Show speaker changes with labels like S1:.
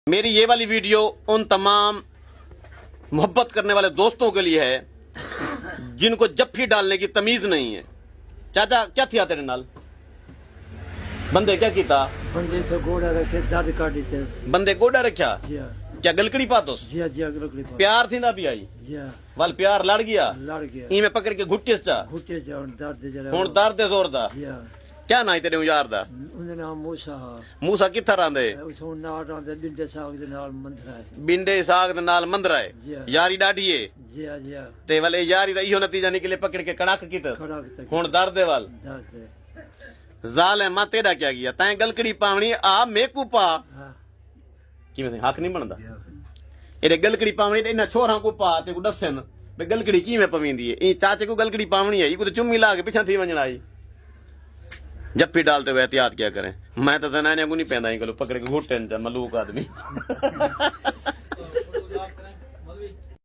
S1: मेरी ये वाली वीडियो उन तमाम मोहब्बत करने वाले दोस्तों के लिए है जिनको जफ्फी डालने की तमीज नहीं है। चाचा क्या थिया तेरे नाल? बंदे क्या कीता?
S2: बंदे से गोड़ा रखे दाद काटी थे।
S1: बंदे गोडा रखा?
S2: जी हाँ।
S1: क्या गलकड़ी पातोस?
S2: जी हाँ, जी हाँ, लकड़ी पर।
S1: प्यार थी ना भी आई?
S2: जी हाँ,
S1: वाल प्यार लड़ गया?
S2: लड़ गया।
S1: इमें पकड़ के घुट्टे चा
S2: घुटे जाओ दर्द जरा।
S1: हुन दर्द है जोर दा।
S2: जी हाँ।
S1: क्या ना तेरे यार दा?
S2: उन्हें नाम मूसा हा।
S1: मूसा कित्था रहांदे?
S2: उसों नाल रहांदे बिंडे साग दे नाल मंदरा है।
S1: बिंडे साग दे नाल मंदरा है।
S2: जी हाँ।
S1: यारी डाढी है
S2: जी हाँ, जी हाँ।
S1: ते वाले यारी दा इहो नतीजा निकले पकड़ के कड़क कीता।
S2: खड़ा तक।
S1: हुन दर्द है वाल
S2: दर्द है।
S1: जालिमा तेरा क्या किया? तैं गलकड़ी पावनी आ मेकू पा
S2: हाँ।
S1: किवें हक नहीं बनदा एडे गलकड़ी पावनी ते इन्हां छोरां को पा ते को दसन बे गलकड़ी किवें पवींदी है। ई चाचे को गलकड़ी पावनी है, ई को तो चुम्मी ला के पिछा थी वणन आई। जप्पी डालते हुए एहतियात क्या करें? मैं तो तना को नहीं पैंदा, पकड़ के घुटन मलूक आदमी।